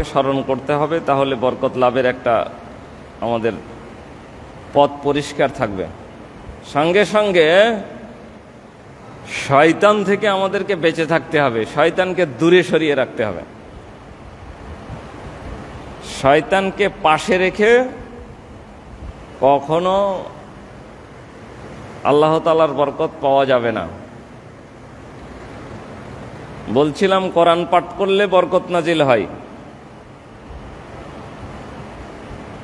তাআলাকে স্মরণ করতে হবে, তাহলে বরকত লাভের একটা আমাদের পথ পরিষ্কার থাকবে। সঙ্গে সঙ্গে শয়তান থেকে আমাদেরকে বেঁচে থাকতে হবে, শয়তানকে দূরে সরিয়ে রাখতে হবে। শয়তানকে পাশে রেখে কখনো আল্লাহ তাআলার বরকত পাওয়া যাবে না। বলছিলাম কোরআন পাঠ করলে বরকত নাজিল হয়,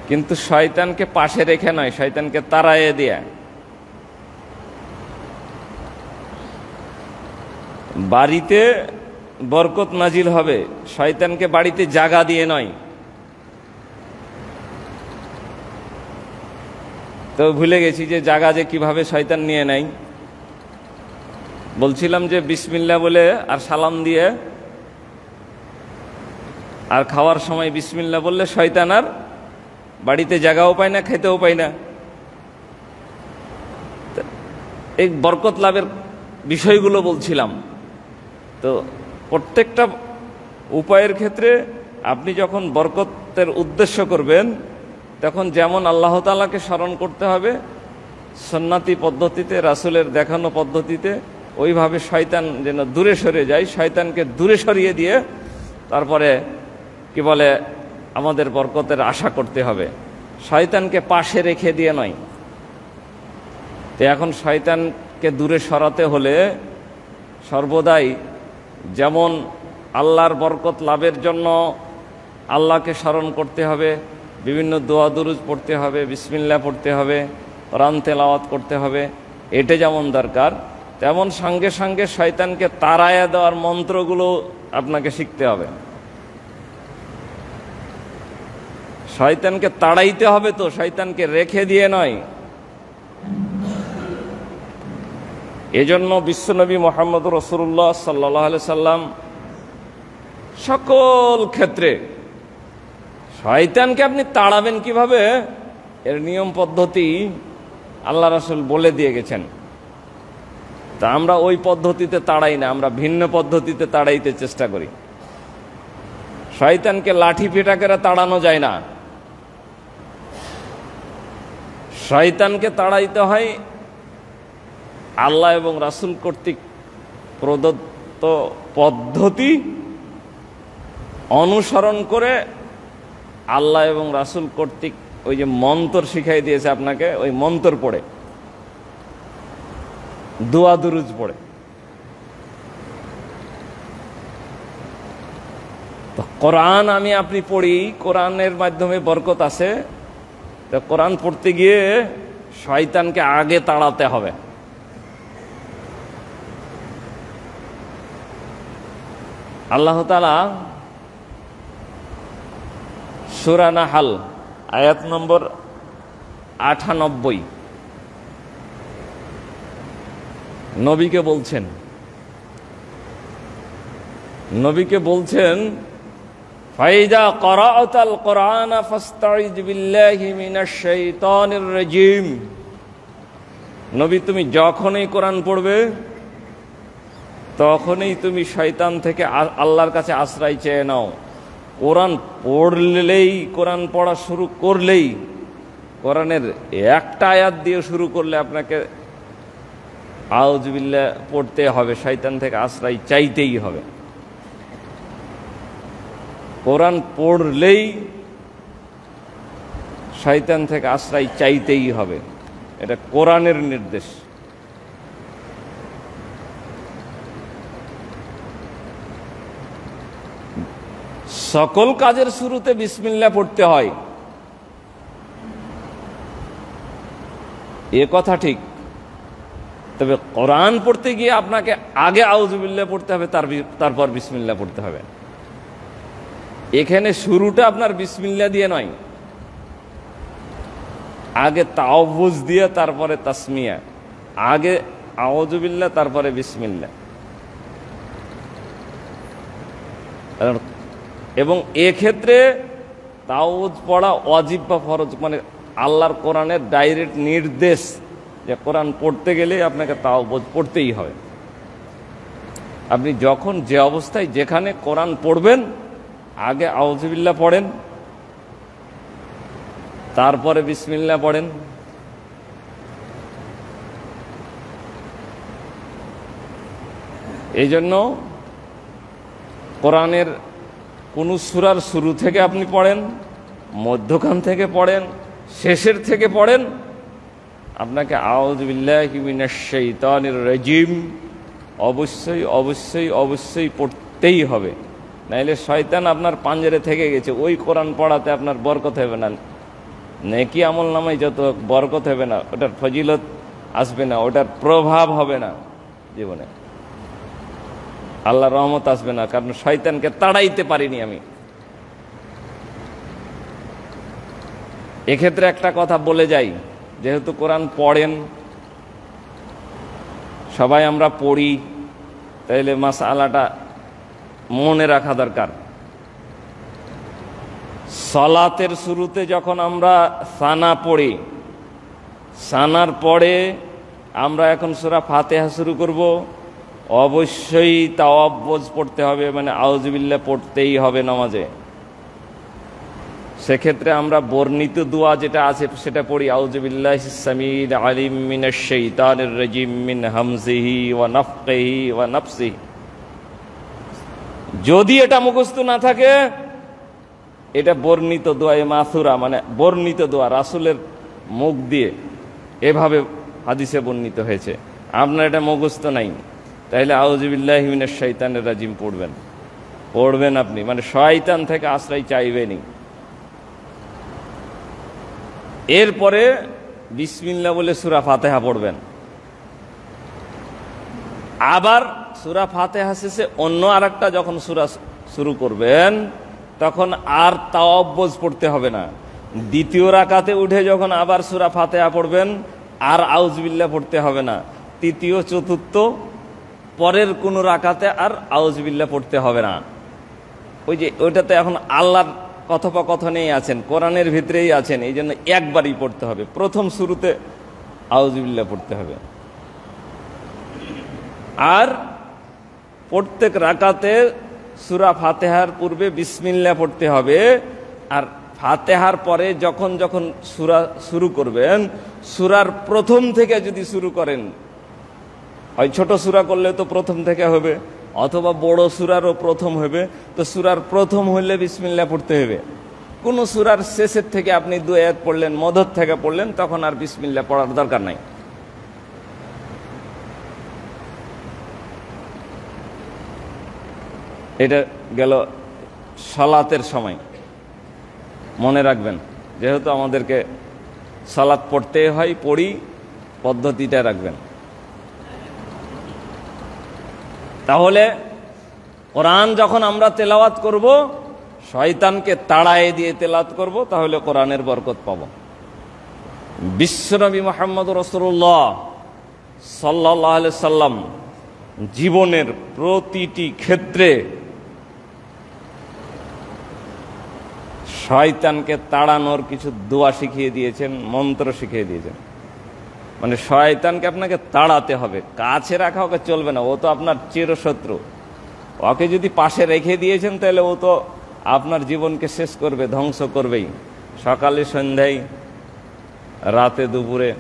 কিন্তু শয়তানকে পাশে রেখে নয়, শয়তানকে তাড়াইয়ে দিয়ে। বাড়িতে বরকত নাজিল হবে, শয়তানকে বাড়িতে জায়গা দিয়ে নয়। তো ভুলে গেছি যে জায়গা যে কিভাবে শয়তান নিয়ে নেয়। বলছিলাম যে বিসমিল্লাহ বলে আর সালাম দিয়ে আর খাওয়ার সময় বিসমিল্লাহ বললে শয়তান আর বাড়িতে জায়গাও পায় না, খেতেও পায় না। এই বরকত লাভের বিষয়গুলো বলছিলাম। তো প্রত্যেকটা উপায়ের ক্ষেত্রে আপনি যখন বরকতের উদ্দেশ্য করবেন, তখন যেমন আল্লাহ তাআলাকে স্মরণ করতে হবে সুন্নতি পদ্ধতিতে, রাসূলের দেখানো পদ্ধতিতে, ওইভাবে শয়তান যেন দূরে সরে যায়। শয়তানকে দূরে সরিয়ে দিয়ে তারপরে কি বলে আমাদের বরকতের আশা করতে হবে, শয়তানকে পাশে রেখে দিয়ে নয়। তো এখন শয়তানকে দূরে সরাতে হলে সর্বদাই যেমন আল্লাহর বরকত লাভের জন্য আল্লাহকে স্মরণ করতে হবে, বিভিন্ন দোয়া দুরুদ পড়তে হবে, বিসমিল্লাহ পড়তে হবে, কোরআন তেলাওয়াত করতে হবে, এটা যেমন দরকার, তেমন সঙ্গে সঙ্গে শয়তানকে তাড়ায়া দেওয়ার মন্ত্রগুলো আপনাকে শিখতে হবে। শয়তানকে তাড়াইতে হবে, তো শয়তানকে রেখে দিয়ে নয়। এজন্য বিশ্বনবী মুহাম্মদ রাসূলুল্লাহ সাল্লাল্লাহু আলাইহি সাল্লাম সকল ক্ষেত্রে শয়তানকে আপনি তাড়াবেন কিভাবে, এর নিয়ম পদ্ধতি আল্লাহ রাসূল বলে দিয়ে গেছেন। তা আমরা ওই পদ্ধতিতে তাড়াই না, আমরা ভিন্ন পদ্ধতিতে তাড়াইতে চেষ্টা করি। শয়তানকে লাঠি পেটা করে তাড়ানো যায় না, শয়তানকে তাড়াইতে হয় আল্লাহ এবং রাসূল কর্তৃক প্রদত্ত পদ্ধতি অনুসরণ করে, আল্লাহ এবং রাসূল কর্তৃক ওই যে মন্ত্র শিখাই দিয়েছে আপনাকে, ওই মন্ত্র পড়ে, দোয়া দুরুদ পড়ে। তো কোরআন আমি আপনি পড়ি, কোরআনের মাধ্যমে বরকত আছে। তো কোরআন পড়তে গিয়ে শয়তানকে আগে তাড়াতে হবে। আল্লাহ তাআলা সূরা নাহল আয়াত নম্বর 98 নবীকে বলছেন ফাইদা ক্বরাআতাল কুরআন ফাস্তাইয বিল্লাহি মিনাশ শাইতানির রাজীম। নবী, তুমি যখনই কোরআন পড়বে তখনই তুমি শয়তান থেকে আল্লাহর কাছে আশ্রয় চেয়ে নাও। কোরআন পড়লেই, কোরআন পড়া শুরু করলেই, কোরআনের একটা আয়াত দিয়ে শুরু করলে আপনাকে আউযু বিল্লাহ পড়তে হবে, শয়তান থেকে আশ্রয় চাইতেই হবে। কোরআন পড়লেই শয়তান থেকে আশ্রয় চাইতেই হবে, এটা কোরআনের নির্দেশ। সকল কাজের শুরুতে বিসমিল্লাহ পড়তে হয়, এ কথা ঠিক। তবে কোরআন পড়তে গিয়ে আপনাকে আগে আউযু বিল্লাহ পড়তে হবে, তারপর বিসমিল্লাহ পড়তে হবে। এখানে শুরুটা আপনার বিসমিল্লাহ দিয়ে নয়, আগে তাওয়াজ্জুজ দিয়ে তারপরে তাসমিয়া, আগে আউযু বিল্লাহ তারপরে বিসমিল্লাহ। এবং এক্ষেত্রে তাওয়াজ্জুজ পড়া ওয়াজিব বা ফরজ, মানে আল্লাহর কোরআনের ডাইরেক্ট নির্দেশ যে কোরআন পড়তে গেলে আপনাকে তাওয়াজ্জুজ পড়তেই হবে। আপনি যখন যে অবস্থায় যেখানে কোরআন পড়বেন আগে আউযুবিল্লাহ পড়েন, তারপরে বিসমিল্লাহ পড়েন। এই জন্য কোরআনের কোন সূরার শুরু থেকে আপনি পড়েন, মধ্যখান থেকে পড়েন, শেষের থেকে পড়েন, আপনাকে আউযু বিল্লাহি মিনাশ শাইতানির রাজিম অবশ্যই অবশ্যই অবশ্যই পড়তেই হবে। নাইলে শয়তান আপনার পাঞ্জরে থেকে গেছে, ওই কোরআন পড়াতে আপনার বরকত হবে না, নেকি আমল নামায় যত বরকত হবে না, ওটার ফজিলত আসবে না, ওটার প্রভাব হবে না জীবনে, আল্লাহর রহমত আসবে না, কারণ শয়তানকে তাড়াইতে পারিনি আমি। এক্ষেত্রে একটা কথা বলে যাই, যেহেতু কোরআন পড়েন সবাই, আমরা পড়ি, তাইলে মাসআলাটা মনে রাখা দরকার। সালাতের শুরুতে যখন আমরা সানা পড়ি, সানার পরে আমরা এখন সূরা ফাতিহা শুরু করব, অবশ্যই তাওয়াজ্জুদ পড়তে হবে, মানে আউযুবিল্লাহ পড়তেই হবে নামাজে। সেক্ষেত্রে আমরা বর্ণিত দোয়া যেটা আছে সেটা পড়ি, আউযুবিল্লাহিস সামিউল আলিম মিনাশ শাইতানির রাজিম মিন হামজিহি ওয়া নাফখিহি ওয়া নাফসিহি। যদি এটা মুখস্থ না থাকে, এটা বর্ণিত দোয়া, মাসুরা মানে বর্ণিত দোয়া, রাসূলের মুখ দিয়ে এভাবে হাদিসে বর্ণিত হয়েছে, আপনার এটা মুখস্থ নাই, তাহলে আউযুবিল্লাহি মিনাশ শাইতানির রাজিম পড়বেন আপনি, মানে শয়তান থেকে আশ্রয় চাইবেনই। এরপরে বিসমিল্লাহ বলে সূরা ফাতিহা পড়বেন। আবার সূরা ফাতিহা শেষে অন্য আরেকটা যখন সূরা শুরু করবেন, তখন আর তাওয়াজ্জুদ পড়তে হবে না। দ্বিতীয় রাকাতে উঠে যখন আবার সূরা ফাতিহা পড়বেন, আর আউযুবিল্লাহ পড়তে হবে না। তৃতীয় চতুর্থ পরের কোন রাকাতে আর আউযুবিল্লাহ পড়তে হবে না। ওই যে ওইটাতে এখন আল্লাহর কথোপকথনেই আছেন, কোরআনের ভিতরেই আছেন, এই জন্য একবারই পড়তে হবে, প্রথম শুরুতে আউযুবিল্লাহ পড়তে হবে। আর প্রত্যেক রাকাতে সূরা ফাতিহার পূর্বে বিসমিল্লাহ পড়তে হবে। আর ফাতিহার পরে যখন যখন সূরা শুরু করবেন, সূরার প্রথম থেকে যদি শুরু করেন, হয় ছোট সূরা করলে তো প্রথম থেকে হবে, অথবা বড় সূরারও প্রথম হবে, তো সূরার প্রথম হইলে বিসমিল্লাহ পড়তে হবে। কোন সূরার শেষের থেকে আপনি 2 আয়াত পড়লেন, মধ্যে থেকে পড়লেন, তখন আর বিসমিল্লাহ পড়ার দরকার নাই। এটা গেল সালাতের সময়, মনে রাখবেন, যেহেতু আমাদেরকে সালাত পড়তে হয়, পড়ি, পদ্ধতিটা রাখবেন। তাহলে কোরআন যখন আমরা তেলাওয়াত করব, শয়তানকে তাড়ায় দিয়ে তেলাওয়াত করব, তাহলে কোরআনের বরকত পাব। বিশ্বনবী মুহাম্মদ রাসূলুল্লাহ সাল্লাল্লাহু আলাইহি সাল্লাম জীবনের প্রতিটি ক্ষেত্রে শয়তানকে তাড়ানোর কিছু দোয়া শিখিয়ে দিয়েছেন, মন্ত্র শিখিয়ে দিয়েছেন। মানে শয়তানকে আপনাকে তাড়াতে হবে, কাছে রাখা ওকে চলবে না, ও তো আপনার চিরশত্রু। ওকে যদি পাশে রেখে দিয়েছেন, তাহলে ও তো আপনার জীবনকে শেষ করবে, ধ্বংস করবেই। সকালে সন্ধ্যায়, রাতে দুপুরে,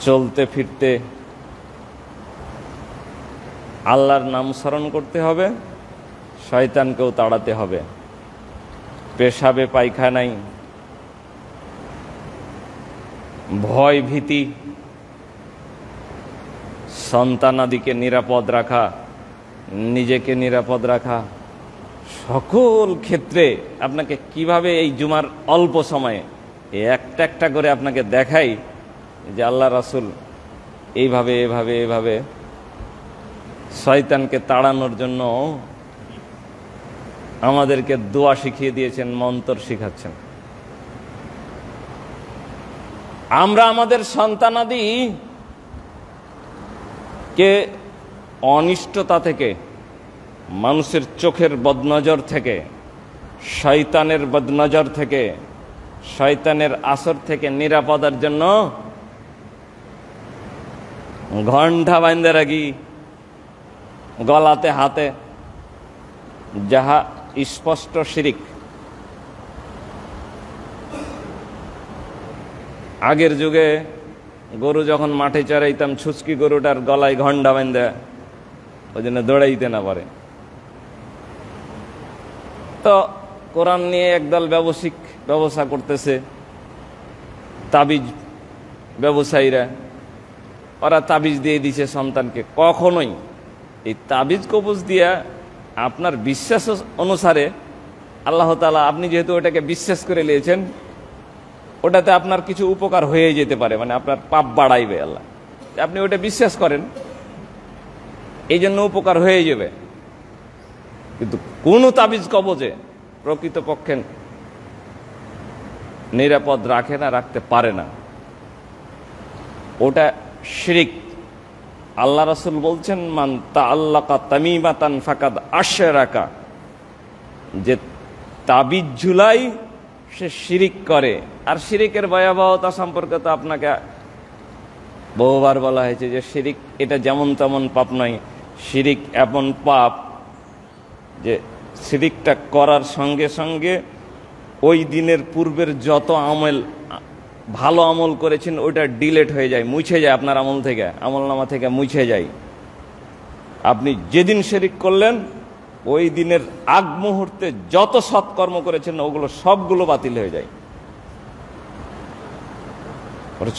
চলতে ফিরতে আল্লাহর নাম স্মরণ করতে হবে, শয়তানকেও তাড়াতে হবে। পেশাবে পায়খানায় ভয় ভীতি, সন্তানাদিকে নিরাপদ রাখা, নিজেকে নিরাপদ রাখা, সকল ক্ষেত্রে আপনাকে কিভাবে এই জুমার অল্প সময়ে একটা একটা করে আপনাকে দেখাই যে আল্লাহ রাসূল এইভাবে এভাবে এভাবে শয়তানকে তাড়ানোর জন্য আমাদেরকে দোয়া শিখিয়ে দিয়েছেন, মন্ত্র শিখাচ্ছেন। আমরা আমাদের সন্তানাদি কে অনিষ্টতা থেকে, মানুষের চোখের বদনজর থেকে, শয়তানের বদনজর থেকে, শয়তানের আসর থেকে নিরাপদের জন্য ঘণ্টা বাঁধে রাখি গলাতে, হাতে, যাহা স্পষ্ট শিরিক। আগের যুগে গরু যখন মাঠে চড়াইতাম, ছুচকি গরুটার গলায় ঘণ্টা বেঁধে ওই জন্য দৌড়াইতে না পারে। তো কোরআন নিয়ে একদল ব্যবসায়িক ব্যবসা করতেছে, তাবিজ ব্যবসায়ীরা, ওরা তাবিজ দিয়ে দিছে সন্তানকে। কখনোই এই তাবিজ কবজ দিয়া আপনার বিশ্বাস অনুসারে আল্লাহ তাআলা, আপনি যেহেতু ওটাকে বিশ্বাস করে নিয়েছেন, ওটাতে আপনার কিছু উপকার হয়ে যেতে পারে, মানে আপনার পাপ বাড়াইবে আল্লাহ, আপনি ওটা বিশ্বাস করেন, এই জন্য উপকার হয়ে যাবে। কিন্তু কোনো তাবিজ কবজে প্রকৃতপক্ষে নিরাপদ রাখে না, রাখতে পারে না, ওটা শিরিক। আল্লাহ রাসূল বলছেন, মান তাআল্লাকা তামিমাতান ফাকাদ আশরাকা, যে তাবিজ ঝুলাই সে শিরিক করে। আর শিরিকের ভয়াবহতা সম্পর্কে তো আপনাকে বহুবার বলা হয়েছে যে শিরিক এটা যেমন তেমন পাপ নয়। শিরিক এমন পাপ যে শিরিকটা করার সঙ্গে সঙ্গে ওই দিনের পূর্বের যত আমল, ভালো আমল করেছেন ওইটা ডিলেট হয়ে যায়, মুছে যায়, আপনার আমল থেকে, আমলনামা থেকে মুছে যায়। আপনি যেদিন শিরিক করলেন ওই দিনের আগ মুহূর্তে যত সৎকর্ম করেছেন ওগুলো সবগুলো বাতিল হয়ে যায়।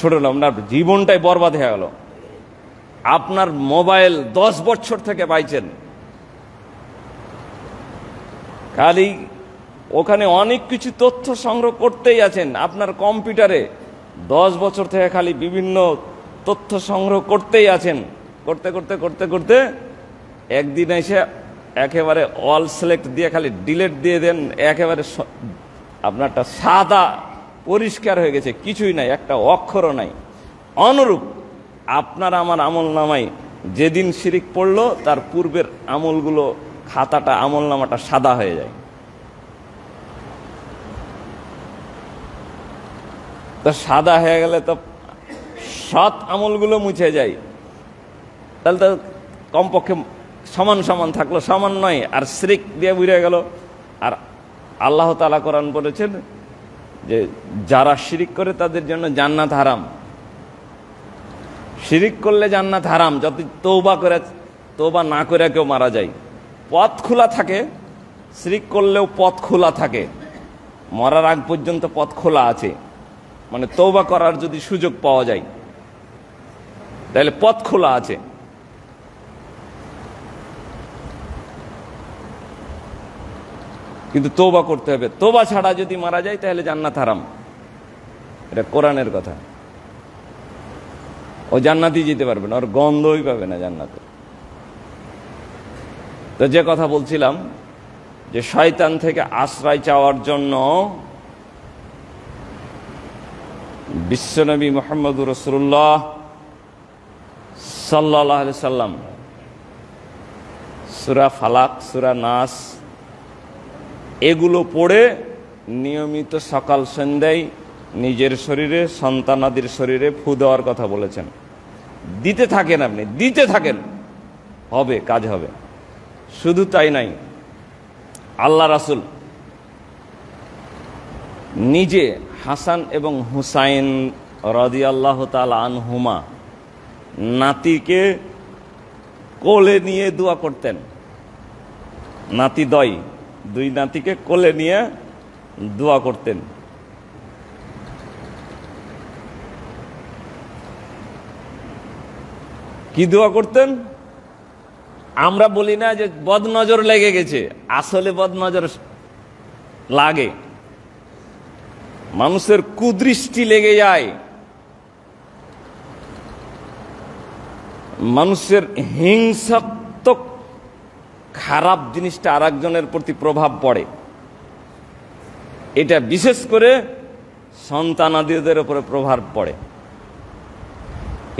ছোট আপনার জীবনটাই বরবাদ হয়ে গেল। আপনার মোবাইল 10 বছর থেকে পাইছেন, খালি ওখানে অনেক কিছু তথ্য সংগ্রহ করতেই আছেন। আপনার কম্পিউটারে 10 বছর থেকে খালি বিভিন্ন তথ্য সংগ্রহ করতেই আছেন। করতে করতে করতে করতে একদিন এসে একেবারে অল সিলেক্ট দিয়ে খালি ডিলেট দিয়ে দেন, একেবারে আপনারটা সাদা পরিষ্কার হয়ে গেছে, কিছুই নাই, একটা অক্ষরও নাই। অনুরূপ আপনার আমার আমল নামায় যেদিন শিরিক পড়লো তার পূর্বের আমলগুলো, খাতাটা, আমল নামাটা সাদা হয়ে যায়। তো সাদা হয়ে গেলে তো সৎ আমলগুলো মুছে যায়, তাহলে তো কমপক্ষে সমান সমান থাকলো, সমান নয়, আর শিরিক দিয়ে বুঝে গেল। আর আল্লাহ তাআলা কোরআন বলেছেন যে যারা শিরিক করে তাদের জন্য জান্নাত হারাম। শিরিক করলে জান্নাত হারাম, যদি তওবা না করে কেউ মারা যায়। পথ খোলা থাকে, শিরিক করলেও পথ খোলা থাকে, মরার আগ পর্যন্ত পথ খোলা আছে। মানে তওবা করার যদি সুযোগ পাওয়া যায় তাহলে পথ খোলা আছে। কিন্তু তওবা করতে হবে, তওবা ছাড়া যদি মারা যায় তাহলে জান্নাত হারাম। এটা কোরআনের কথা। ও জান্নাতই যেতে পারবে না, ওর গন্ধই পাবে না জান্নাতে। তো যে কথা বলছিলাম যে শয়তান থেকে আশ্রয় চাওয়ার জন্য বিশ্বনবী মুহাম্মদুর রাসূলুল্লাহ সাল্লাল্লাহু আলাইহি সাল্লাম সূরা ফালাক, সূরা নাস এগুলো পড়ে নিয়মিত সকাল সন্ধ্যায় নিজের শরীরে, সন্তানাদির শরীরে ফু দেওয়ার কথা বলেছেন। দিতে থাকেন, আপনি দিতে থাকেন, হবে, কাজ হবে। শুধু তাই নাই, আল্লাহ রাসূল নিজে হাসান এবং হুসাইন রাদিয়াল্লাহু তাআলা আনহুমা নাতিকে কোলে নিয়ে দোয়া করতেন। নাতি দুই নাতিকে কোলে নিয়ে দোয়া করতেন। কি দোয়া করতেন? আমরা বলি না যে বদনজর লেগে গেছে, আসলে বদনজর লাগে, মানুষের কুদৃষ্টি লেগে যায়, মানুষের হিংসাত্মক খারাপ জিনিসটা আরেকজনের প্রতি প্রভাব পড়ে। এটা বিশেষ করে সন্তানাদিদের উপরে প্রভাব পড়ে।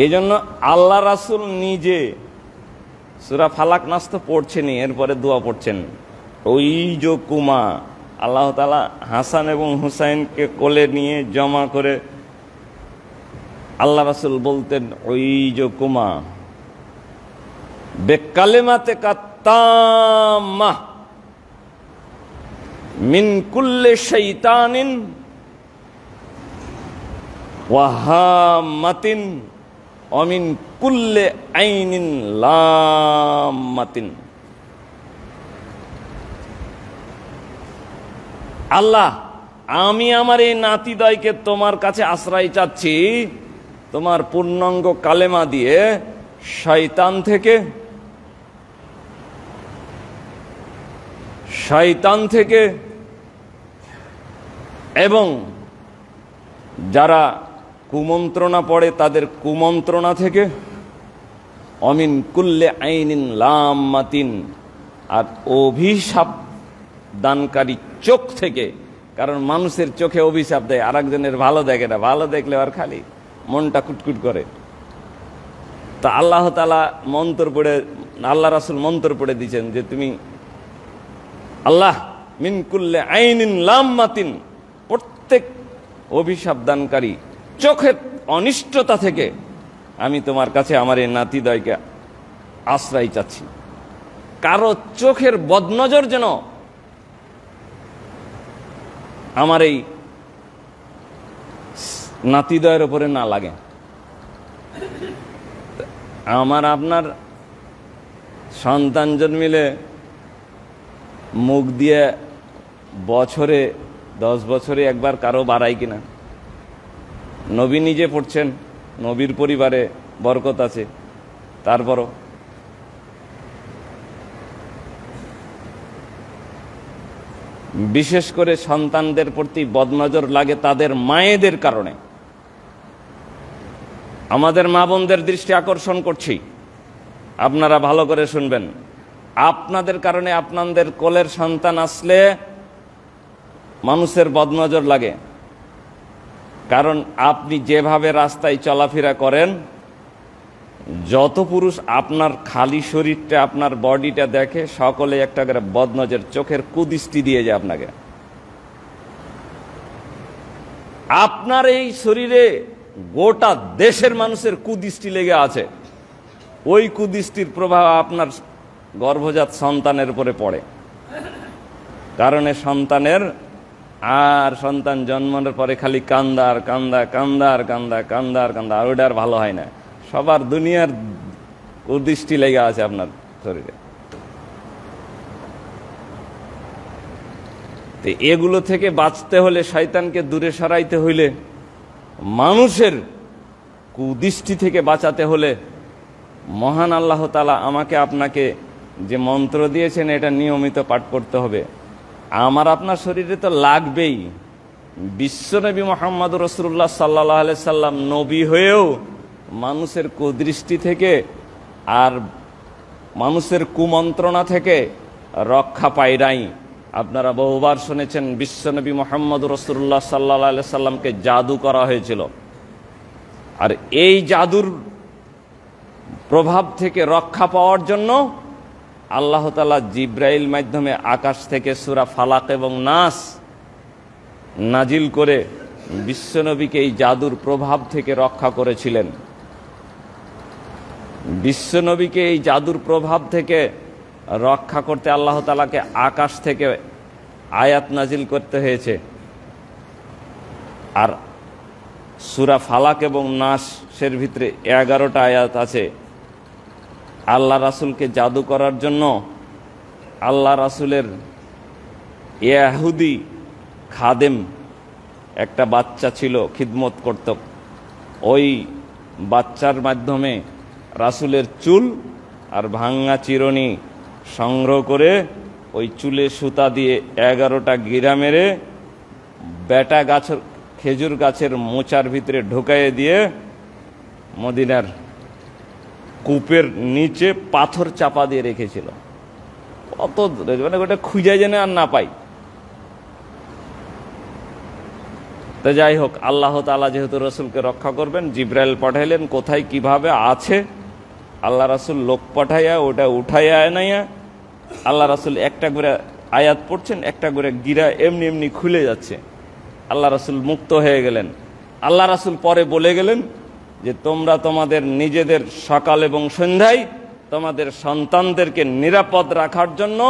এই জন্য আল্লাহ রাসূল নিজে সূরা ফালাক নাস তো পড়ছেনই, এরপরে দোয়া পড়ছেন। ওই যে কুমা, আল্লাহ তাআলা হাসান এবং হুসাইনকে কোলে নিয়ে জমা করে আল্লাহ রাসূল বলতেন, ওই যে কুমা বেকালেমাতে কাত্তাম্মা, মিন কুল্লি শাইতানিন ওয়া হাম্মাতিন ওয়া মিন কুল্লি আইনিন লাম্মাতিন। আল্লাহ, আমি আমার এই নাতিদয়কে তোমার কাছে আশ্রয় চাচ্ছি তোমার পূর্ণাঙ্গ কালেমা দিয়ে শয়তান থেকে এবং যারা কুমন্ত্রণা পড়ে তাদের কুমন্ত্রণা থেকে, অমিন কুল্লে আইনিন লাম্মাতিন, আর অভিশাপ দানকারী চোখ থেকে। কারণ মানুষের চোখে অভিশাপ দেয়, আর একজনের ভালো দেখে না, ভালো দেখলে আর খালি মনটা কুটকুট করে। তা আল্লাহ তাআলা মন্ত্র পড়ে, আল্লাহ রাসূল মন্ত্র পড়ে দিয়েছেন যে তুমি আল্লাহ মিন কুল্লে আইনিন লাম্মাতিন, প্রত্যেক অভিশাপ দানকারী চোখের অনিষ্টতা থেকে আমি তোমার কাছে আমার এই নাতিদয়কে আশ্রয় চাচ্ছি। কারো চোখের বদনজর যেন আমার এই নাতিদয়ের উপরে না লাগে। আমার আপনার সন্তান জন্মিলে মুখ দিয়ে বছরে 10 বছরে একবার কারো বাড়াই কিনা? নবী নিজে পড়ছেন, নবীর পরিবারে বরকত আছে, তারপরও বিশেষ করে সন্তানদের প্রতি বদনজর লাগে তাদের মায়েদের কারণে। আমাদের মা বোনদের দৃষ্টি আকর্ষণ করছি, আপনারা ভালো করে শুনবেন। আপনাদের কারণে আপনাদের কোলের সন্তান আসলে মানুষের বদনজর লাগে। কারণ আপনি যেভাবে রাস্তায় চলাফেরা করেন, যত পুরুষ আপনার খালি শরীরটা, আপনার বডিটা দেখে, সকলে একটা করে বদনজর চোখের কুদৃষ্টি দিয়ে যায় আপনাকে। আপনার এই শরীরে গোটা দেশের মানুষের কুদৃষ্টি লেগে আছে। ওই কুদৃষ্টির প্রভাব আপনার গর্ভজাত সন্তানের উপরে পড়ে। কারণে সন্তানের আর সন্তান জন্মানোর পরে খালি কান্দার কান্দা কান্দার কান্দা কান্দার কান্দা, আর ওইটা আর ভালো হয় না। সবার দুনিয়ার কুদৃষ্টি লেগে আছে আপনার শরীরে। তো এগুলো থেকে বাঁচতে হলে, শয়তানকে দূরে সরাইতে হইলে, মানুষের কুদৃষ্টি থেকে বাঁচাতে হলে মহান আল্লাহ তাআলা আমাকে আপনাকে যে মন্ত্র দিয়েছেন এটা নিয়মিত পাঠ করতে হবে। আমার আপনার শরীরে তো লাগবেই। বিশ্বনবী মুহাম্মদ রাসূলুল্লাহ সাল্লাল্লাহু আলাইহি সাল্লাম নবী হয়েও মানুষের কুদৃষ্টি থেকে আর মানুষের কুমন্ত্রণা থেকে রক্ষা পায় নাই। আপনারা বহুবার শুনেছেন বিশ্বনবী মুহাম্মদ রাসূলুল্লাহ সাল্লাল্লাহু আলাইহি সাল্লামকে জাদু করা হয়েছিল। আর এই জাদুর প্রভাব থেকে রক্ষা পাওয়ার জন্য আল্লাহ তাআলা জিব্রাইল মাধ্যমে আকাশ থেকে সূরা ফালাক এবং নাস নাজিল করে বিশ্বনবীকে এই জাদুর প্রভাব থেকে রক্ষা করেছিলেন। বিশ্বনবীকে এই জাদুর প্রভাব থেকে রক্ষা করতে আল্লাহ তাআলাকে আকাশ থেকে আয়াত নাজিল করতে হয়েছে। আর সূরা ফালাক এবং নাসের ভিতরে 11টা আয়াত আছে। আল্লাহ রাসূলকে জাদু করার জন্য আল্লাহ রাসূলের ইহুদি খাদেম একটা বাচ্চা ছিল, খিদমত করত। ওই বাচ্চার মাধ্যমে রাসূলের চুল আর ভাঙ্গা চিরুনি সংগ্রহ করে ওই চুলে সুতা দিয়ে 11টা গিরা মেরে বেটা গাছের খেজুর গাছের মোচার ভিতরে ঢুকাইয়ে দিয়ে মদিনার কূপের নিচে পাথর চাপা দিয়ে রেখেছিল। কত মানে ওটা খুঁজে যেন আর না পাই। তো যাই হোক, আল্লাহ তাআলা যেহেতু রসুলকে রক্ষা করবেন, জিব্রাইল পাঠাইলেন কোথায় কিভাবে আছে। আল্লাহ রাসূল লোক পাঠাইয়া ওটা উঠাইয়া আনাইয়া আল্লাহ রাসূল একটা করে আয়াত পড়ছেন, একটা করে গিরা এমনি এমনি খুলে যাচ্ছে। আল্লাহ রাসূল মুক্ত হয়ে গেলেন। আল্লাহ রাসূল পরে বলে গেলেন যে তোমরা তোমাদের নিজেদের সকাল এবং সন্ধ্যায় তোমাদের সন্তানদেরকে নিরাপদ রাখার জন্য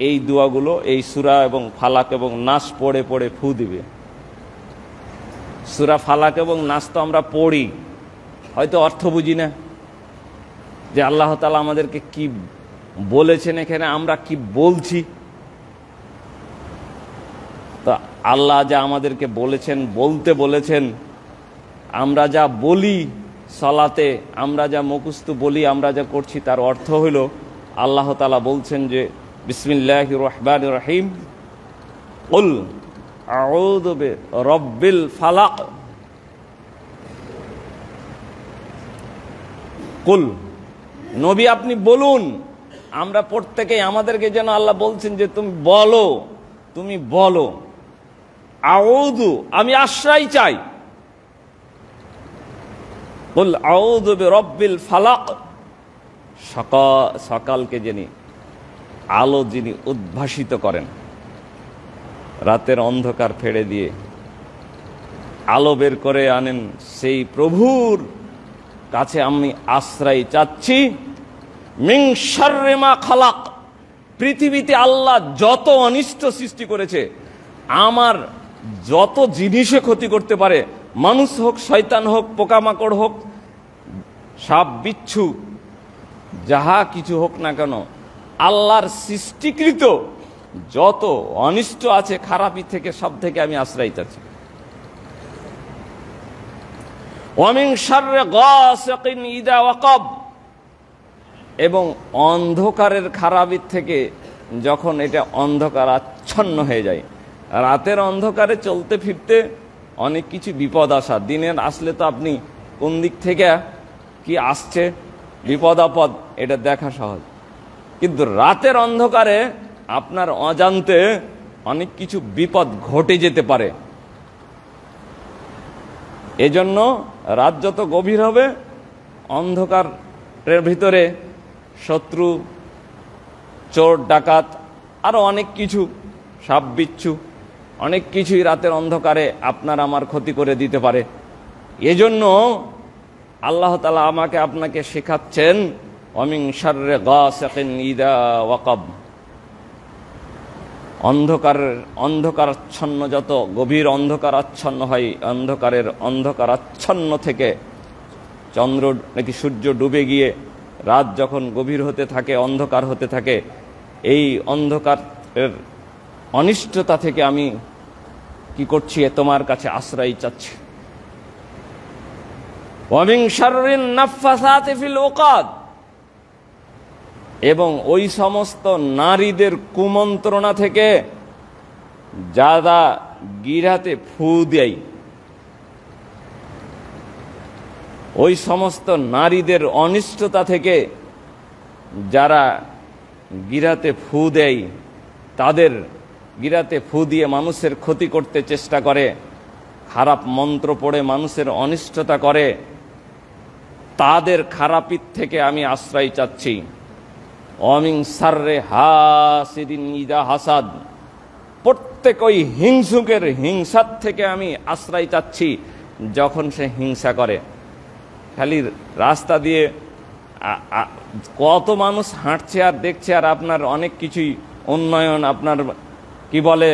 এই দোয়াগুলো এই সূরা এবং ফালাক এবং নাস পড়ে পড়ে ফু দিবে। সূরা ফালাক এবং নাস তো আমরা পড়ি, হয়তো অর্থ বুঝি না যে আল্লাহ তাআলা আমাদেরকে কি বলেছেন, এখানে আমরা কি বলছি। তা আল্লাহ যা আমাদেরকে বলেছেন, বলতে বলেছেন, আমরা যা বলি সালাতে, আমরা যা মুখস্থ বলি, আমরা যা করছি, তার অর্থ হইল আল্লাহ তাআলা বলছেন যে বিসমিল্লাহির রহমানির রহিম, কুল আউযু বিরব্বিল ফালাক। কুল, নবী আপনি বলুন। আমরা প্রত্যেকেই, আমাদেরকে যেন আল্লাহ বলছেন যে তুমি বলো, তুমি বলো। আউযু, আমি আশ্রয় চাই। কুল আউযু বিরব্বিল ফালাক, সকালকে যিনি আলো যিনি উদ্ভাসিত করেন, রাতের অন্ধকার ফেড়ে দিয়ে আলো বের করে আনেন, সেই প্রভুর কাছে আমি আশ্রয় চাচ্ছি। মিন শাররি মা খালাক, পৃথিবীতে আল্লাহ যত অনিষ্ট সৃষ্টি করেছে, আমার যত জিনিসে ক্ষতি করতে পারে, মানুষ হোক, শয়তান হোক, পোকামাকড় হোক, সাপ বিচ্ছু, যাহা কিছু হোক না কেন, আল্লাহর সৃষ্টিকৃত যত অনিষ্ট আছে খারাপি থেকে, সব থেকে আমি আশ্রয় চাচ্ছি। ওয়া মিন শাররি গাসিকিন ইযা ওয়াকাব, এবং অন্ধকারের খারাপি থেকে, যখন এটা অন্ধকার আচ্ছন্ন হয়ে যায়। রাতের অন্ধকারে চলতে ফিরতে অনেক কিছু বিপদ আসা, দিনের আসলে তো আপনি কোন দিক থেকে কি আসছে, বিপদ আপদ, এটা দেখা সহজ। কিন্তু রাতের অন্ধকারে আপনার অজান্তে অনেক কিছু বিপদ ঘটে যেতে পারে। এজন্য রাত যত গভীর হবে, অন্ধকারের ভিতরে শত্রু, চোর ডাকাত, আরো অনেক কিছু, সাপ বিচ্ছু, অনেক কিছুই রাতের অন্ধকারে আপনার আমার ক্ষতি করে দিতে পারে। এজন্য আল্লাহ তাআলা আমাকে আপনাকে শেখাচ্ছেন ওয়া মিন শাররি গাসিকিন ইযা ওয়াকাব, অন্ধকারাচ্ছন্ন, যত গভীর অন্ধকারাচ্ছন্ন হয়, অন্ধকারাচ্ছন্ন থেকে চন্দ্র নাকি সূর্য ডুবে গিয়ে রাত যখন গভীর হতে থাকে, অন্ধকার হতে থাকে, এই অন্ধকারের অনিষ্টতা থেকে আমি কি করছি, তোমার কাছে আশ্রয় চাচ্ছি। ওয়া মিন শাররিন নাফাসাতি ফিল উকাদ, এবং ওই সমস্ত নারীদের কুমন্ত্রণা থেকে যারা গিরাতে ফু দেয়, ওই সমস্ত নারীদের অনিষ্টতা থেকে যারা গিরাতে ফু দেয়, তাদের গিরাতে ফু দিয়ে মানুষের ক্ষতি করতে চেষ্টা করে, খারাপ মন্ত্র পড়ে মানুষের অনিষ্টতা করে, তাদের খারাপির থেকে আমি আশ্রয় চাচ্ছি। ওয়া মিন শাররি হাসিদিন ইযা হাসাদ, প্রত্যেক ওই হিংসুকের হিংসার থেকে আমি আশ্রয় চাচ্ছি যখন সে হিংসা করে। খালি রাস্তা দিয়ে কত মানুষ হাঁটছে আর দেখছে, আর আপনার অনেক কিছুই উন্নয়ন, আপনার কি বলে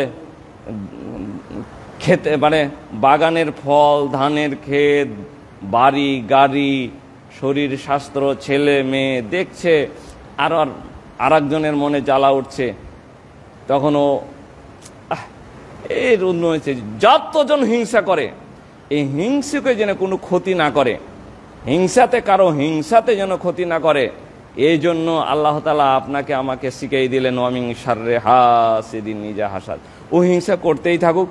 খেতে, মানে বাগানের ফল, ধানের ক্ষেত, বাড়ি গাড়ি, শরীর স্বাস্থ্য, ছেলে মেয়ে দেখছে, আর আরেকজনের মনে জ্বালা উঠছে, তখন ও এর উন্নয়ন হয়েছে। যতজন হিংসা করে, এই হিংসাকে যেন কোনো ক্ষতি না করে, কারো হিংসাতে যেন ক্ষতি না করে, এই জন্য আল্লাহ তাআলা আপনাকে আমাকে শিখিয়ে দিলেন ওয়া মিন শাররি হাসিদিন ইযা হাসাদ। ও হিংসা করতেই থাকুক,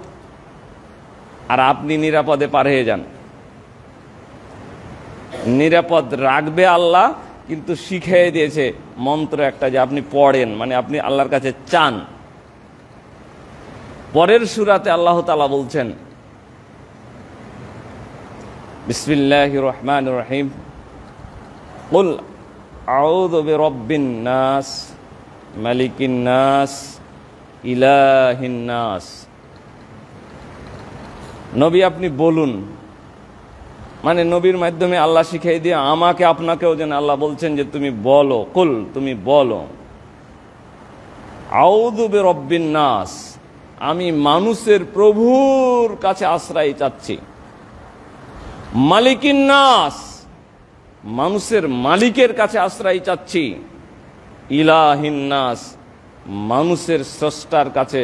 আর আপনি নিরাপদে পার হয়ে যান। নিরাপদ রাখবে আল্লাহ, কিন্তু শিখিয়ে দিয়েছে মন্ত্র একটা যে আপনি পড়েন, মানে আপনি আল্লাহর কাছে চান। পরের সূরাতে আল্লাহ তাআলা বলছেন বিসমিল্লাহির রহমানির রহিম, কুল আউযু বিরব্বিন নাস, মালিকিন নাস, ইলাহিন নাস। নবী আপনি বলুন, মানে নবীর মাধ্যমে আল্লাহ শিখিয়ে দিয়ে আমাকে আপনাকেও যেন আল্লাহ বলছেন যে তুমি বলো, কুল, তুমি বলো। আউযু বিরাব্বিন নাস, আমি মানুষের প্রভুর কাছে আশ্রয় চাচ্ছি। মালিকিন নাস, মানুষের মালিকের কাছে আশ্রয় চাচ্ছি। ইলাহিন নাস, মানুষের স্রষ্টার কাছে,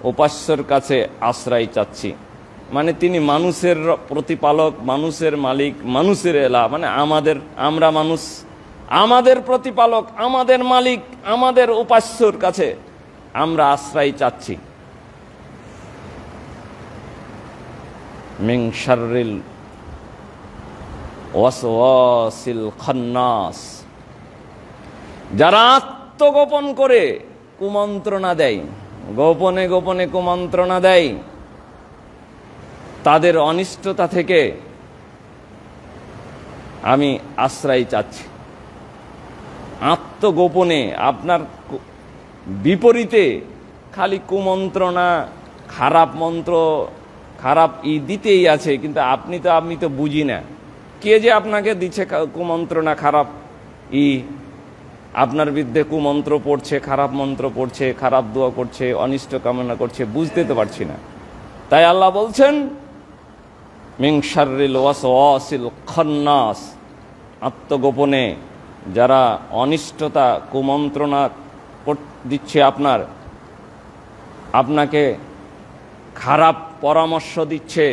উপাস্যর কাছে আশ্রয় চাচ্ছি। মানে তিনি মানুষের প্রতিপালক, মানুষের মালিক, মানুষের এলা, মানে আমরা মানুষ, আমাদের প্রতিপালক, আমাদের মালিক, আমাদের উপাস্যর কাছে আমরা আশ্রয় চাচ্ছি। মিন শাররিল ওয়াসওয়াসিল খান্নাস, যারা আত্মগোপন করে কুমন্ত্রণা দেয়, গোপনে গোপনে কুমন্ত্রণা দেয়, তাদের অনিষ্টতা থেকে আমি আশ্রয় চাচ্ছি। আত্মগোপনে আপনার বিপরীতে খালি কুমন্ত্রণা, খারাপ মন্ত্র, খারাপ দিতেই আছে, কিন্তু আমি তো বুঝি না কে যে আপনাকে দিচ্ছে কুমন্ত্রণা, খারাপ আপনার বিরুদ্ধে কুমন্ত্র পড়ছে, খারাপ মন্ত্র পড়ছে, খারাপ দোয়া করছে, অনিষ্ট কামনা করছে, বুঝতে তো পারছি না। তাই আল্লাহ বলছেন মিন শাররিল ওয়াসওয়াসিল খান্নাস, আত্মগোপনে যারা অনিষ্টতা, কুমন্ত্রণা দিচ্ছে, আপনাকে খারাপ পরামর্শ দিচ্ছে,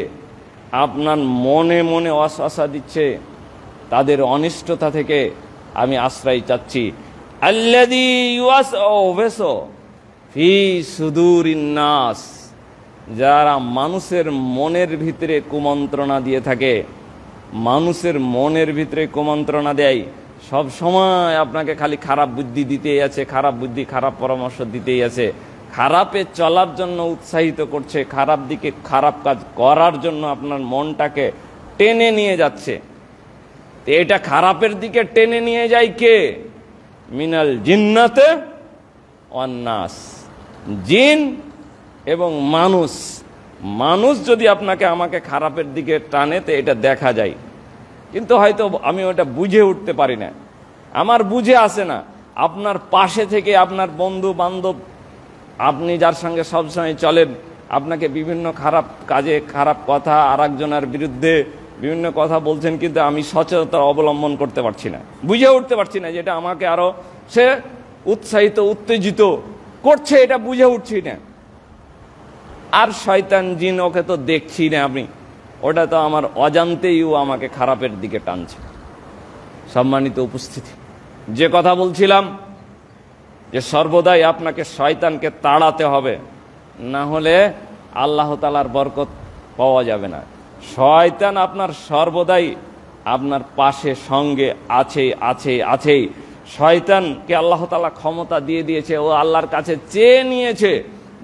আপনার মনে মনে ওয়াসওয়াসা দিচ্ছে, তাদের অনিষ্টতা থেকে আমি আশ্রয় চাচ্ছি। আল্লাযী ইউওয়াসওয়িসু ফি সুদুরিন নাস, যারা মানুষের মনের ভিতরে কুমন্ত্রণা দিয়ে থাকে, মানুষের মনের ভিতরে কুমন্ত্রণা দেয়, সব সময় আপনাকে খালি খারাপ বুদ্ধি দিতেই আছে, খারাপ বুদ্ধি, খারাপ পরামর্শ দিতেই আছে, খারাপে চলার জন্য উৎসাহিত করছে, খারাপ দিকে, খারাপ কাজ করার জন্য আপনার মনটাকে টেনে নিয়ে যাচ্ছে। এটা খারাপের দিকে টেনে নিয়ে যায় কে? মিনাল জিন্নাতে ওয়ান নাস, জিন এবং মানুষ। মানুষ যদি আমাকে খারাপের দিকে টানে তো এটা দেখা যায়, কিন্তু হয়তো আমি ওটা বুঝে উঠতে পারি না, আমার বুঝে আসে না। আপনার পাশে থেকে আপনার বন্ধু বান্ধব, আপনি যার সঙ্গে সবসময় চলেন, আপনাকে বিভিন্ন খারাপ কাজে, খারাপ কথা, আর একজনের বিরুদ্ধে বিভিন্ন কথা বলছেন, কিন্তু আমি সচেতনতা অবলম্বন করতে পারছি না, বুঝে উঠতে পারছি না যেটা আমাকে আরো সে উৎসাহিত, উত্তেজিত করছে, এটা বুঝে উঠছি না। আর শয়তান জিন, ওকে তো দেখছি না আমি, ওটা তো আমার অজান্তেই আমাকে খারাপের দিকে টানছে। সম্মানিত উপস্থিতি, যে কথা বলছিলাম যে সর্বদাই আপনাকে শয়তানকে তাড়াতে হবে, না হলে আল্লাহ তাআলার বরকত পাওয়া যাবে না। শয়তান আপনার সর্বদাই আপনার পাশে, সঙ্গে আছে আছে আছেই। শয়তানকে আল্লাহ তাআলা ক্ষমতা দিয়ে দিয়েছে, ও আল্লাহর কাছে চেয়ে নিয়েছে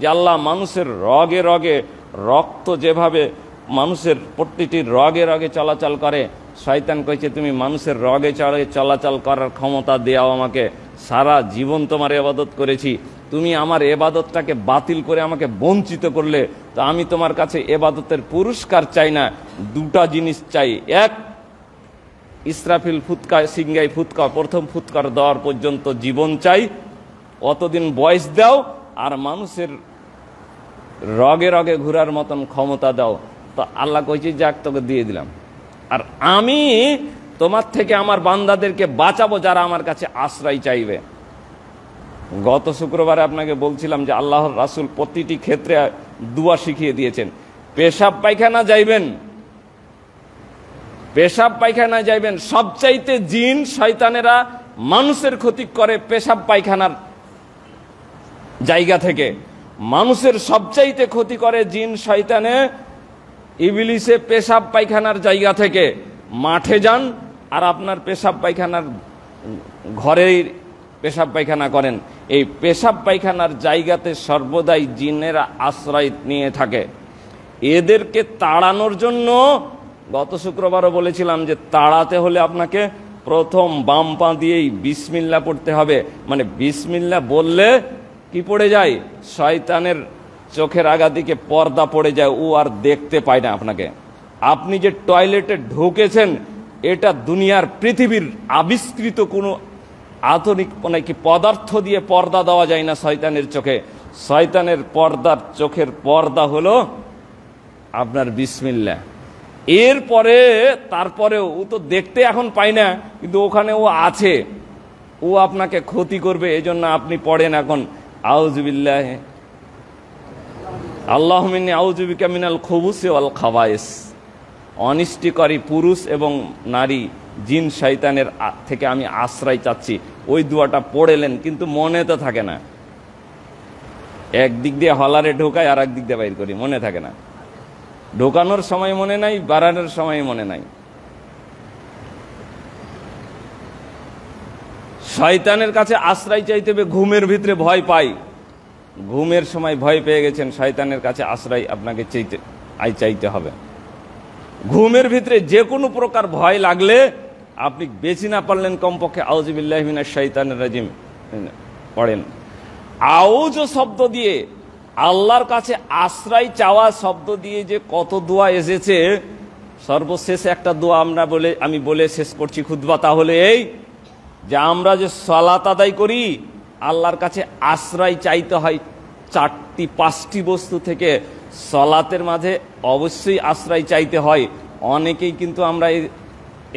যে আল্লাহ, মানুষের রগে রগে রক্ত যেভাবে মানুষের প্রতিটি রগে রগে চলাচল করে, শয়তান কইছে তুমি মানুষের রগে চলাচল করার ক্ষমতা দেও আমাকে, সারা জীবন তোমার ইবাদত করেছি, তুমি আমার ইবাদতটাকে বাতিল করে আমাকে বঞ্চিত করলে, তো আমি তোমার কাছে ইবাদতের পুরস্কার চাই না, দুটা জিনিস চাই। এক, ইসরাফিল ফুৎকার, সিংগাই ফুৎকার, প্রথম ফুৎকার দেওয়ার পর্যন্ত জীবন চাই, অতদিন বয়স দাও, আর মানুষের রগে রগে ঘোরার মতন ক্ষমতা দাও। তো আল্লাহ কইছে যাক, তোকে দিয়ে দিলাম, আর আমি তোমার থেকে আমার বান্দাদেরকে বাঁচাবো যারা আমার কাছে আশ্রয় চাইবে। গত শুক্রবারে আপনাকে বলছিলাম যে আল্লাহর রাসূল প্রতিটি ক্ষেত্রে দুয়া শিখিয়ে দিয়েছেন। পেশাব পায়খানা যাইবেন, পেশাব পায়খানা যাইবেন, সবচাইতে জিন শয়তানেরা মানুষের ক্ষতি করে পেশাব পায়খানার জায়গা থেকে। মানুষের সবচাইতে ক্ষতি করে জিন শয়তানে, ইবলিসে পেশাব পায়খানার জায়গা থেকে। মাঠে যান আর আপনার পেশাব পায়খানার ঘরেই পেশাব পায়খানা করেন, এই পেশাব পায়খানার জায়গাতে সর্বদাই জিনেরা আশ্রয় নিয়ে থাকে। এদেরকে তাড়ানোর জন্য গত শুক্রবারও বলেছিলাম যে তাড়াতে হলে আপনাকে প্রথম বাম পা দিয়েই বিসমিল্লাহ পড়তে হবে। মানে বিসমিল্লাহ বললে কি পড়ে যায়? শয়তানের চোখের আগা দিকে পর্দা পড়ে যায়, ও আর দেখতে পায় না আপনাকে। আপনি যে টয়লেটে ঢুকেছেন, এটা দুনিয়ার পৃথিবীর আবিষ্কৃত কোনো আধুনিক নাকি পদার্থ দিয়ে পর্দা দেওয়া যায় না শয়তানের চোখে। শয়তানের পর্দার চোখের পর্দা হলো আপনার বিসমিল্লাহ। এরপরে তারপরেও ও তো দেখতে এখন পাই না, কিন্তু ওখানে ও আছে, ও আপনাকে ক্ষতি করবে। এজন্য আপনি পড়েন এখন আউযুবিল্লাহ, আল্লাহুম্মা ইন্নী আউযু বিকা মিনাল খুবুসি ওয়াল খাবায়েস। অনিষ্টিকারী পুরুষ এবং নারী, জিন শয়তানের থেকে আমি আশ্রয় চাচ্ছি। ওই দোয়াটা পড়েলেন, কিন্তু মনে তো থাকে না। একদিক দিয়ে হলারে ঢোকায় আর একদিক দিয়ে বাইর করি, মনে থাকে না। ঢোকানোর সময় মনে নাই, বাড়ানোর সময় মনে নাই। শয়তানের কাছে আশ্রয় চাইতে হবে। ঘুমের ভিতরে ভয় পাই, ঘুমের সময় ভয় পেয়ে গেছেন, শয়তানের কাছে আশ্রয় আপনাকে চাইতে হবে। ঘুমের ভিতরে যে কোনো প্রকার ভয় লাগলে আপনি বেশি না পারলেন কমপক্ষে আউযু বিল্লাহি মিনাশ শাইতানির রাজিম পড়েন। আউজ শব্দ দিয়ে আল্লাহর কাছে আশ্রয় চাওয়া শব্দ দিয়ে যে কত দোয়া এসেছে, সর্বশেষ একটা দোয়া আমি বলে শেষ করছি খুতবা। তাহলে এই যে আমরা যে সালাত আদায় করি, আল্লাহর কাছে আশ্রয় চাইতে হয় 4-5টি বস্তু থেকে। সালাতের মাঝে অবশ্যই আশ্রয় চাইতে হয়। অনেকেই কিন্তু আমরা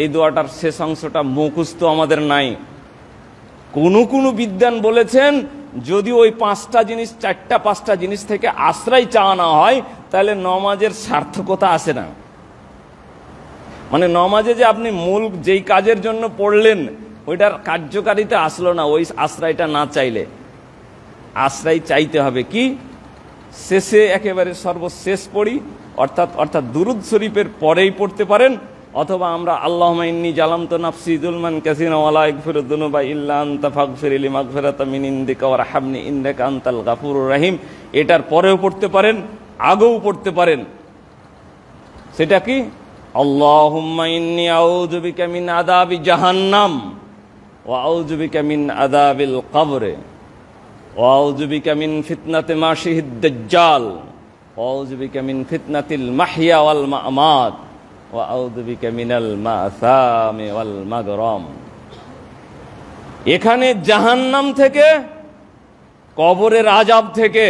এই দোয়াটার শেষ অংশটা মুখস্থ আমাদের নাই। কোন বিদ্বান বলেছেন যদি ওই 5টা জিনিস 4টা-5টা জিনিস থেকে আশ্রয় চাওয়া না হয়, তাহলে নমাজের সার্থকতা আসে না। মানে নমাজে যে আপনি মূল যেই কাজের জন্য পড়লেন ওইটার কার্যকারিতা আসলো না ওই আশ্রয়টা না চাইলে। আশ্রয় চাইতে হবে কি? শেষে একেবারে সর্বশেষ পড়ি, অর্থাৎ দুরুদ শরীফের পরেই পড়তে পারেন, অথবা আমরা আল্লাহুম্মা ইন্নী জালামতু নাফসি যুলমান কাসীরা ওয়া লা ইয়াগফিরুয যুনুবা ইল্লা আনতা ফাগফিরলি মাগফিরাতাম মিন ইনদিকা ওয়ারহামনি ইন্নাকা আনতাল গাফুরুর রহিম। এটার পরেও পড়তে পারেন, আগেও পড়তে পারেন। সেটা কি? আল্লাহুম্মা ইন্নী আউযু বিকা মিন আযাবি জাহান্নাম ওয়া আউযু বিকা মিন আযাবিল কবর ওয়া আউযু বিকা মিন ফিতনাতি মাশিহিদ দাজ্জাল ওয়া আউযু বিকা মিন ফিতনাতিল মাহইয়া ওয়াল মামাত ওয়া আউযু বিকা মিনাল মাসামি ওয়াল মাগরাম। এখানে জাহান্নাম থেকে, কবরের আযাব থেকে,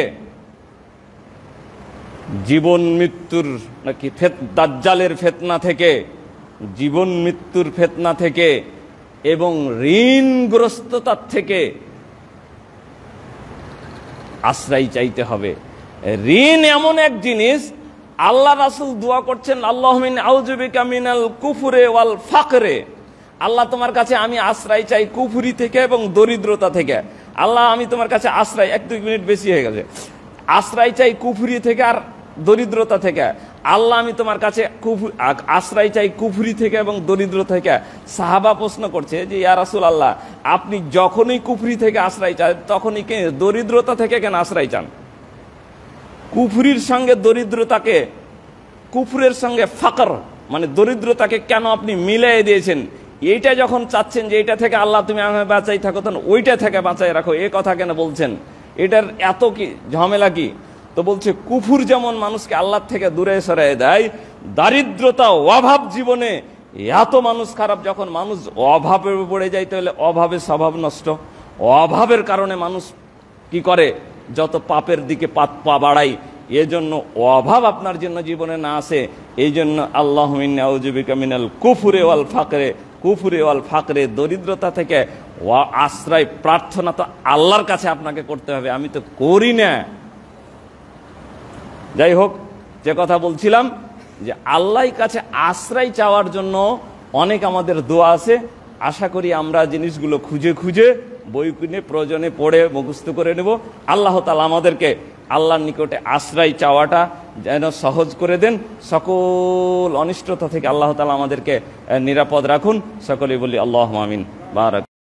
জীবন মৃত্যুর নাকি দাজ্জালের ফিতনা থেকে, জীবন মৃত্যুর ফিতনা থেকে এবং ঋণগ্রস্ততার থেকে আশ্রয় চাইতে হবে। ঋণ এমন এক জিনিস, আল্লাহ রাসূল দোয়া করছেন আল্লাহুম্মা ইন্নী আউযু বিকা মিনাল কুফরি ওয়াল ফাকরে। আল্লাহ তোমার কাছে আমি আশ্রয় চাই কুফরি থেকে এবং দরিদ্রতা থেকে। আল্লাহ আমি তোমার কাছে আশ্রয়, 1-2 মিনিট বেশি হয়ে গেছে, আশ্রয় চাই কুফরি থেকে আর দরিদ্রতা থেকে। আল্লাহ আমি তোমার কাছে আশ্রয় চাই কুফরি থেকে এবং দরিদ্র থেকে। সাহাবা প্রশ্ন করছে যে ইয়া রাসূলুল্লাহ, আপনি যখনই কুফরি থেকে আশ্রয় চান তখনই দরিদ্রতা থেকে কেন আশ্রয় চান? কুফরির সঙ্গে দরিদ্রতাকে, কুফরের সঙ্গে ফাকর মানে দরিদ্রতাকে কেন আপনি মিলিয়ে দিয়েছেন? এইটা যখন চাচ্ছেন যে এইটা থেকে আল্লাহ তুমি আমায় বাঁচাই থাকো, তখন ওইটা থেকে বাঁচাই রাখো, এ কথা কেন বলছেন? এটার এত কি ঝামেলা কি? তো বলছে কুফর যেমন মানুষকে আল্লাহ থেকে দূরে সরিয়ে দেয়, দারিদ্রতা অভাব জীবনে এত মানুষ খারাপ। যখন মানুষ অভাবে পড়ে যায় তাহলে অভাবে স্বভাব নষ্ট। অভাবের কারণে মানুষ কি করে? যত পাপের দিকে পা বাড়ায়। এজন্য অভাব আপনার জন্য জীবনে না আসে, এই জন্য আল্লাহুম্মা ইন্নী আউযু বিকা মিনাল কুফরি ওয়াল ফাকরে, কুফরি ওয়াল ফাকরে দরিদ্রতা থেকে আশ্রয় প্রার্থনা তো আল্লাহর কাছে আপনাকে করতে হবে, আমি তো করি না। যাই হোক, যে কথা বলছিলাম যে আল্লাহর কাছে আশ্রয় চাওয়ার জন্য অনেক আমাদের দোয়া আছে। আশা করি আমরা জিনিসগুলো খুঁজে খুঁজে বই কিনে প্রয়োজনে পড়ে মুখস্থ করে নেব। আল্লাহ তাআলা আমাদেরকে আল্লাহর নিকটে আশ্রয় চাওয়াটা যেন সহজ করে দেন। সকল অনিষ্টতা থেকে আল্লাহ তাআলা আমাদেরকে নিরাপদ রাখুন। সকলেই বলি আল্লাহুম্মা আমিন। বারাক।